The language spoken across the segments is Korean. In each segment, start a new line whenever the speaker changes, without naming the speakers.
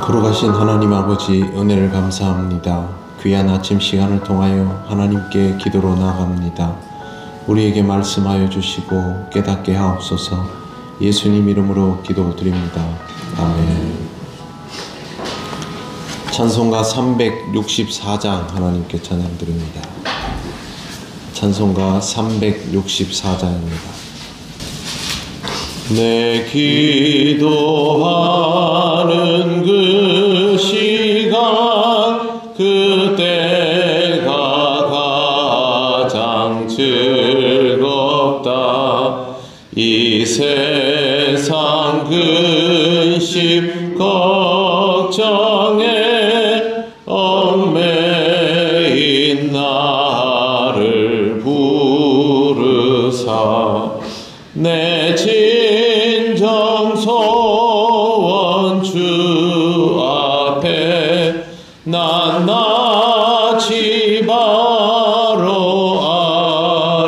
거룩하신 하나님 아버지, 은혜를 감사합니다. 귀한 아침 시간을 통하여 하나님께 기도로 나아갑니다. 우리에게 말씀하여 주시고 깨닫게 하옵소서. 예수님 이름으로 기도드립니다. 아멘. 찬송가 364장 하나님께 찬양드립니다. 찬송가 364장입니다. 내 기도하는 그 시간, 그때가 가장 즐겁다. 이 세상 근심 걱정에 얽매인 나를 부르사 내 진정 소원 주 앞에 낱낱이 바로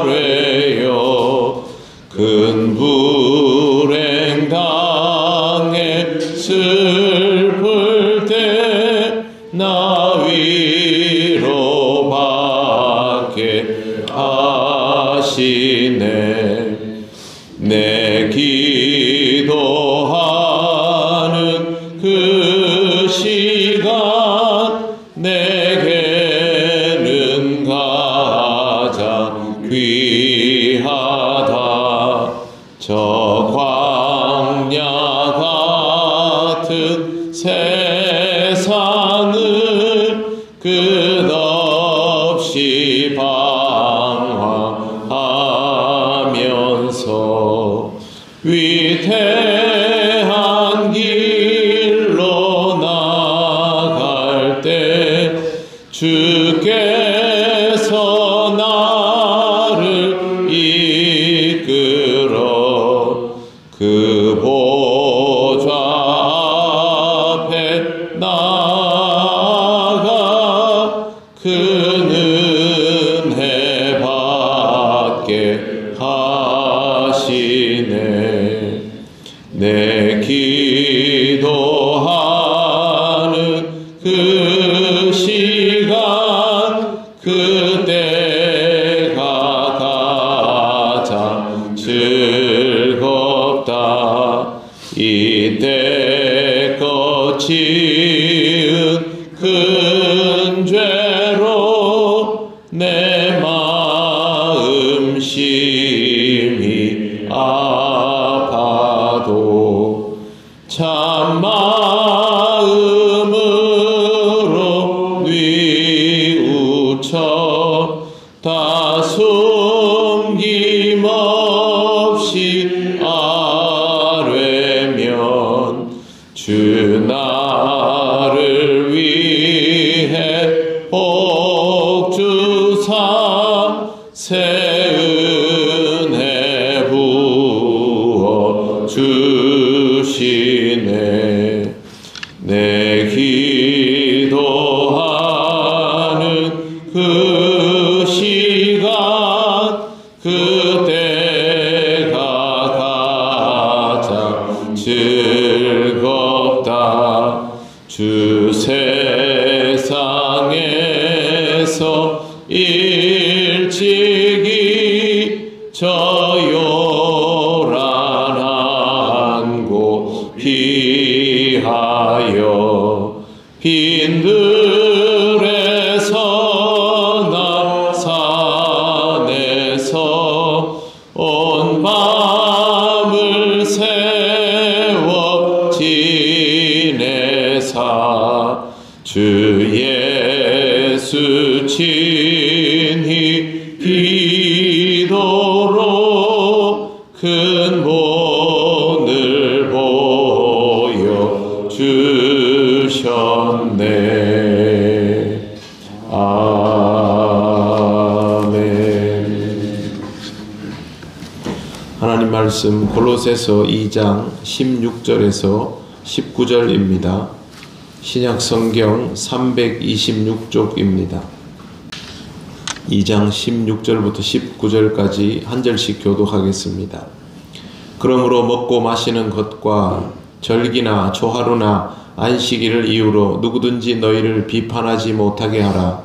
아뢰요. 큰 불행 당해 슬플 때 나 위로받게 하시네. 내 기도하는 그 시간 내게는 가장 귀하다. 저 광야 같은 세상을 끝없이 방황하면서 위태한 길로 나갈 때 주께서 나를 이끌어 그 보좌 앞에 나아가 그 은혜 받게 하시네. 내 기도하는 그 시간 그때가 가장 즐겁다. 이때껏 지은 큰 죄로 내 마음 심히 아파도 참 마음으로 뉘우쳐 다 숨김없이 아뢰면 주 나를 위해 복 주사 새 은혜 부어 주시네. 내 기도하는 그 시간 그때가 가장 즐겁다. 주 세상에서 일찍이 저 요란한 곳 피하여 빈들에서 나 산에서 온 밤을 세워 지내사 주 예수 친히 기도로 큰 본을 보여 주셨네. 아멘. 하나님 말씀 골로새서 2장 16절에서 19절입니다. 신약 성경 326쪽입니다. 2장 16절부터 19절까지 한 절씩 교독하겠습니다. 그러므로 먹고 마시는 것과 절기나 초하루나 안식일을 이유로 누구든지 너희를 비판하지 못하게 하라.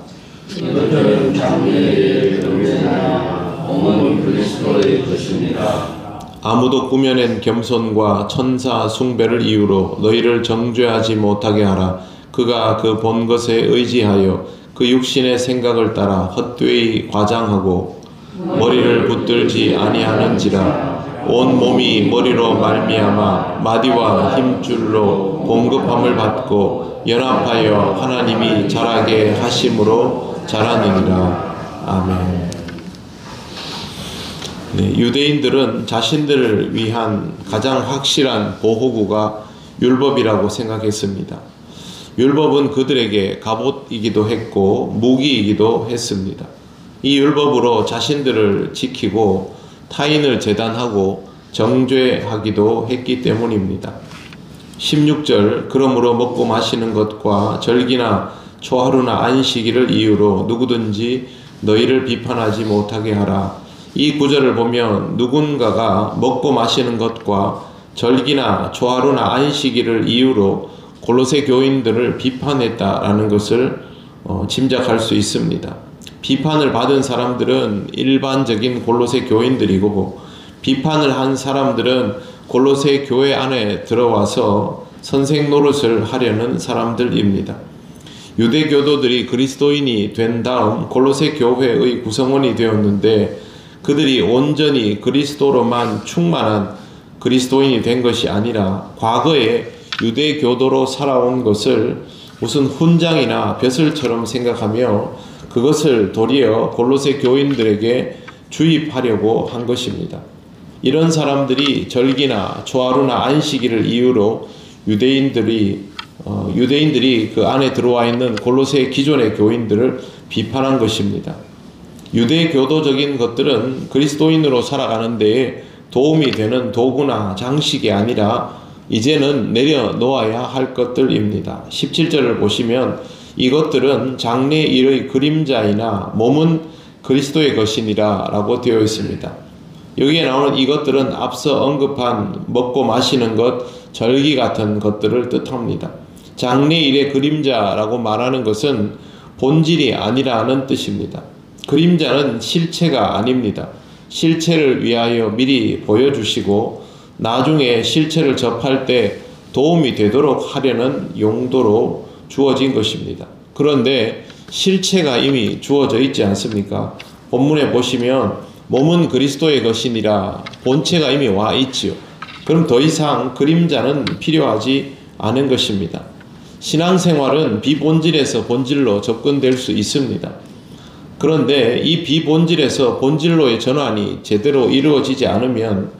이것들은 장래에 경배하여 온 그리스도의 것입니다.
아무도 꾸며낸 겸손과 천사 숭배를 이유로 너희를 정죄하지 못하게 하라. 그가 그 본 것에 의지하여 그 육신의 생각을 따라 헛되이 과장하고 머리를 붙들지 아니하는지라. 온 몸이 머리로 말미암아 마디와 힘줄로 공급함을 받고 연합하여 하나님이 자라게 하심으로 자라느니라. 아멘. 네, 유대인들은 자신들을 위한 가장 확실한 보호구가 율법이라고 생각했습니다. 율법은 그들에게 갑옷이기도 했고 무기이기도 했습니다. 이 율법으로 자신들을 지키고 타인을 재단하고 정죄하기도 했기 때문입니다. 16절 그러므로 먹고 마시는 것과 절기나 초하루나 안식일을 이유로 누구든지 너희를 비판하지 못하게 하라. 이 구절을 보면 누군가가 먹고 마시는 것과 절기나 초하루나 안식일을 이유로 골로새 교인들을 비판했다라는 것을 짐작할 수 있습니다. 비판을 받은 사람들은 일반적인 골로새 교인들이고 비판을 한 사람들은 골로새 교회 안에 들어와서 선생 노릇을 하려는 사람들입니다. 유대 교도들이 그리스도인이 된 다음 골로새 교회의 구성원이 되었는데 그들이 온전히 그리스도로만 충만한 그리스도인이 된 것이 아니라 과거에 유대 교도로 살아온 것을 무슨 훈장이나 벼슬처럼 생각하며 그것을 도리어 골로새 교인들에게 주입하려고 한 것입니다. 이런 사람들이 절기나 초하루나 안식일을 이유로 유대인들이 그 안에 들어와 있는 골로새 기존의 교인들을 비판한 것입니다. 유대 교도적인 것들은 그리스도인으로 살아가는 데에 도움이 되는 도구나 장식이 아니라 이제는 내려놓아야 할 것들입니다. 17절을 보시면 이것들은 장래일의 그림자이나 몸은 그리스도의 것이니라 라고 되어 있습니다. 여기에 나오는 이것들은 앞서 언급한 먹고 마시는 것, 절기 같은 것들을 뜻합니다. 장래일의 그림자라고 말하는 것은 본질이 아니라는 뜻입니다. 그림자는 실체가 아닙니다. 실체를 위하여 미리 보여주시고 나중에 실체를 접할 때 도움이 되도록 하려는 용도로 주어진 것입니다. 그런데 실체가 이미 주어져 있지 않습니까? 본문에 보시면 몸은 그리스도의 것이니라 본체가 이미 와 있지요. 그럼 더 이상 그림자는 필요하지 않은 것입니다. 신앙생활은 비본질에서 본질로 접근될 수 있습니다. 그런데 이 비본질에서 본질로의 전환이 제대로 이루어지지 않으면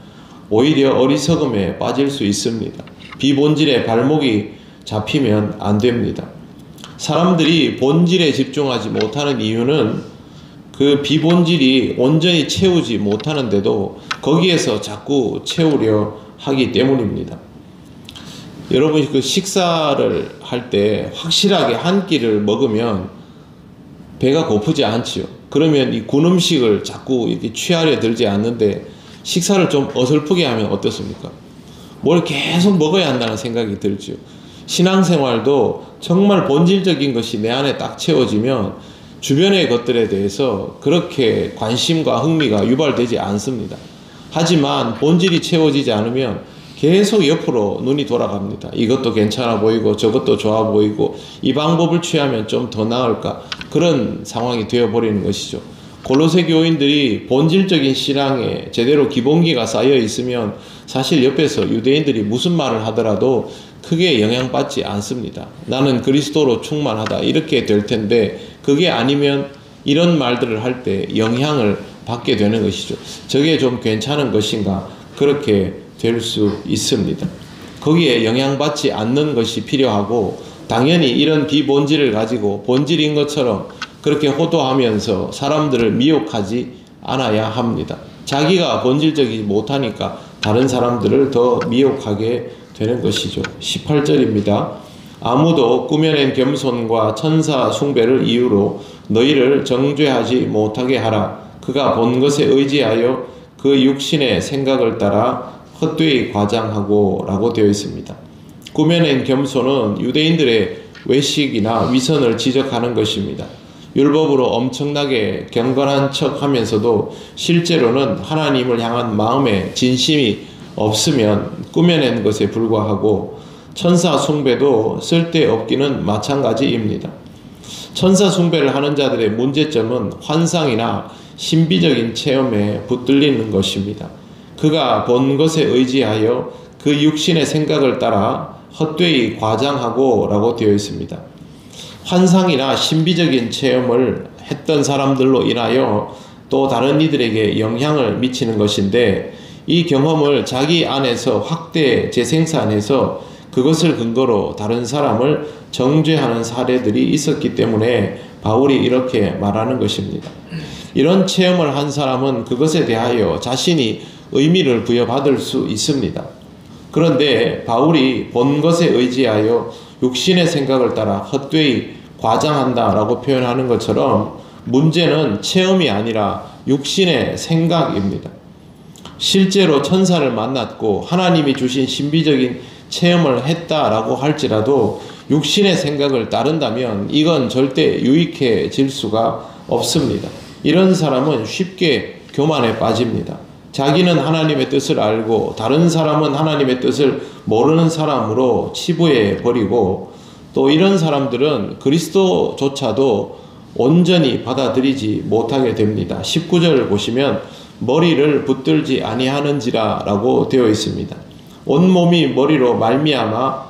오히려 어리석음에 빠질 수 있습니다. 비본질에 발목이 잡히면 안 됩니다. 사람들이 본질에 집중하지 못하는 이유는 그 비본질이 온전히 채우지 못하는데도 거기에서 자꾸 채우려 하기 때문입니다. 여러분이 그 식사를 할 때 확실하게 한 끼를 먹으면 배가 고프지 않지요. 그러면 이 군 음식을 자꾸 이렇게 취하려 들지 않는데 식사를 좀 어설프게 하면 어떻습니까? 뭘 계속 먹어야 한다는 생각이 들지요. 신앙생활도 정말 본질적인 것이 내 안에 딱 채워지면 주변의 것들에 대해서 그렇게 관심과 흥미가 유발되지 않습니다. 하지만 본질이 채워지지 않으면 계속 옆으로 눈이 돌아갑니다. 이것도 괜찮아 보이고 저것도 좋아 보이고 이 방법을 취하면 좀 더 나을까? 그런 상황이 되어버리는 것이죠. 골로새 교인들이 본질적인 신앙에 제대로 기본기가 쌓여 있으면 사실 옆에서 유대인들이 무슨 말을 하더라도 크게 영향받지 않습니다. 나는 그리스도로 충만하다 이렇게 될 텐데 그게 아니면 이런 말들을 할 때 영향을 받게 되는 것이죠. 저게 좀 괜찮은 것인가? 그렇게 될 수 있습니다. 거기에 영향받지 않는 것이 필요하고 당연히 이런 비본질을 가지고 본질인 것처럼 그렇게 호도하면서 사람들을 미혹하지 않아야 합니다. 자기가 본질적이지 못하니까 다른 사람들을 더 미혹하게 되는 것이죠. 18절입니다. 아무도 꾸며낸 겸손과 천사 숭배를 이유로 너희를 정죄하지 못하게 하라. 그가 본 것에 의지하여 그 육신의 생각을 따라 헛되이 과장하고 라고 되어 있습니다. 꾸며낸 겸손은 유대인들의 외식이나 위선을 지적하는 것입니다. 율법으로 엄청나게 경건한 척 하면서도 실제로는 하나님을 향한 마음에 진심이 없으면 꾸며낸 것에 불과하고, 천사 숭배도 쓸데없기는 마찬가지입니다. 천사 숭배를 하는 자들의 문제점은 환상이나 신비적인 체험에 붙들리는 것입니다. 그가 본 것에 의지하여 그 육신의 생각을 따라 헛되이 과장하고 라고 되어 있습니다. 환상이나 신비적인 체험을 했던 사람들로 인하여 또 다른 이들에게 영향을 미치는 것인데, 이 경험을 자기 안에서 확대 재생산해서 그것을 근거로 다른 사람을 정죄하는 사례들이 있었기 때문에 바울이 이렇게 말하는 것입니다. 이런 체험을 한 사람은 그것에 대하여 자신이 의미를 부여받을 수 있습니다. 그런데 바울이 본 것에 의지하여 육신의 생각을 따라 헛되이 과장한다라고 표현하는 것처럼 문제는 체험이 아니라 육신의 생각입니다. 실제로 천사를 만났고 하나님이 주신 신비적인 체험을 했다라고 할지라도 육신의 생각을 따른다면 이건 절대 유익해질 수가 없습니다. 이런 사람은 쉽게 교만에 빠집니다. 자기는 하나님의 뜻을 알고 다른 사람은 하나님의 뜻을 모르는 사람으로 치부해 버리고, 또 이런 사람들은 그리스도조차도 온전히 받아들이지 못하게 됩니다. 19절을 보시면 머리를 붙들지 아니하는지라 라고 되어 있습니다. 온몸이 머리로 말미암아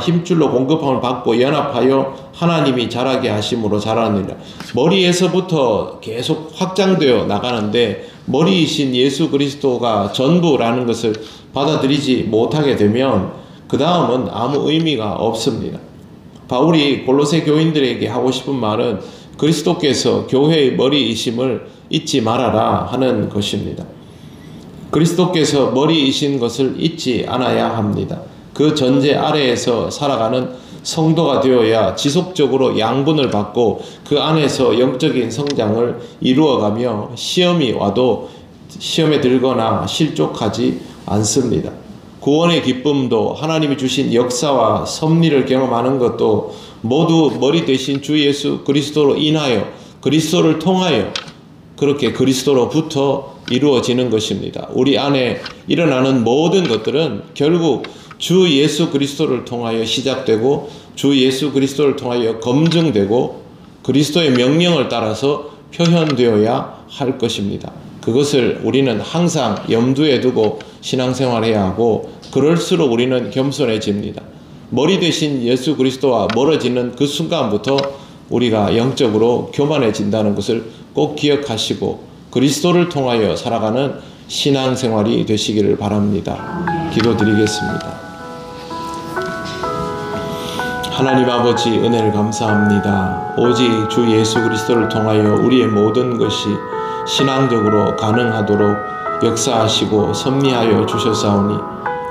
힘줄로 공급함을 받고 연합하여 하나님이 자라게 하심으로 자라느니라. 머리에서부터 계속 확장되어 나가는데 머리이신 예수 그리스도가 전부라는 것을 받아들이지 못하게 되면 그 다음은 아무 의미가 없습니다. 바울이 골로새 교인들에게 하고 싶은 말은 그리스도께서 교회의 머리이심을 잊지 말아라 하는 것입니다. 그리스도께서 머리이신 것을 잊지 않아야 합니다. 그 전제 아래에서 살아가는 성도가 되어야 지속적으로 양분을 받고 그 안에서 영적인 성장을 이루어가며 시험이 와도 시험에 들거나 실족하지 않습니다. 구원의 기쁨도 하나님이 주신 역사와 섭리를 경험하는 것도 모두 머리 대신 주 예수 그리스도로 인하여 그리스도를 통하여 그렇게 그리스도로부터 이루어지는 것입니다. 우리 안에 일어나는 모든 것들은 결국 주 예수 그리스도를 통하여 시작되고 주 예수 그리스도를 통하여 검증되고 그리스도의 명령을 따라서 표현되어야 할 것입니다. 그것을 우리는 항상 염두에 두고 신앙생활해야 하고, 그럴수록 우리는 겸손해집니다. 머리 대신 예수 그리스도와 멀어지는 그 순간부터 우리가 영적으로 교만해진다는 것을 꼭 기억하시고 그리스도를 통하여 살아가는 신앙생활이 되시기를 바랍니다. 기도드리겠습니다. 하나님 아버지, 은혜를 감사합니다. 오직 주 예수 그리스도를 통하여 우리의 모든 것이 신앙적으로 가능하도록 역사하시고 섭리하여 주셨사오니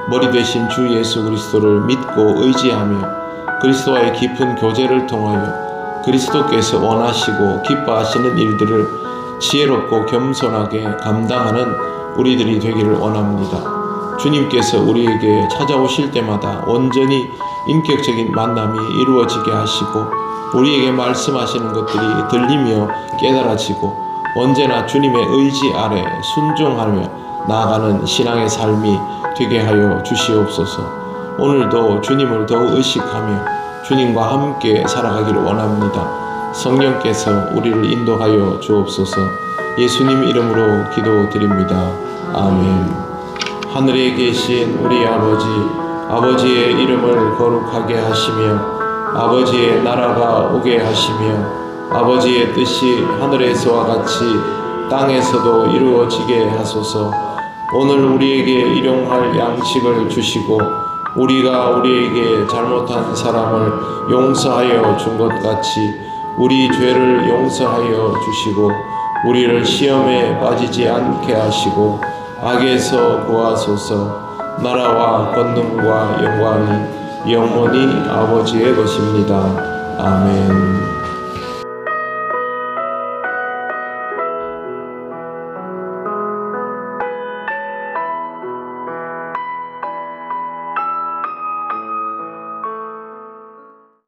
머리 되신 주 예수 그리스도를 믿고 의지하며 그리스도와의 깊은 교제를 통하여 그리스도께서 원하시고 기뻐하시는 일들을 지혜롭고 겸손하게 감당하는 우리들이 되기를 원합니다. 주님께서 우리에게 찾아오실 때마다 온전히 인격적인 만남이 이루어지게 하시고 우리에게 말씀하시는 것들이 들리며 깨달아지고 언제나 주님의 의지 아래 순종하며 나아가는 신앙의 삶이 되게 하여 주시옵소서. 오늘도 주님을 더욱 의식하며 주님과 함께 살아가기를 원합니다. 성령께서 우리를 인도하여 주옵소서. 예수님 이름으로 기도드립니다. 아멘. 하늘에 계신 우리 아버지, 아버지의 이름을 거룩하게 하시며 아버지의 나라가 오게 하시며 아버지의 뜻이 하늘에서와 같이 땅에서도 이루어지게 하소서. 오늘 우리에게 일용할 양식을 주시고 우리가 우리에게 잘못한 사람을 용서하여 준 것 같이 우리 죄를 용서하여 주시고 우리를 시험에 빠지지 않게 하시고 악에서 구하소서. 나라와 권능과 영광이 영원히 아버지의 것입니다. 아멘.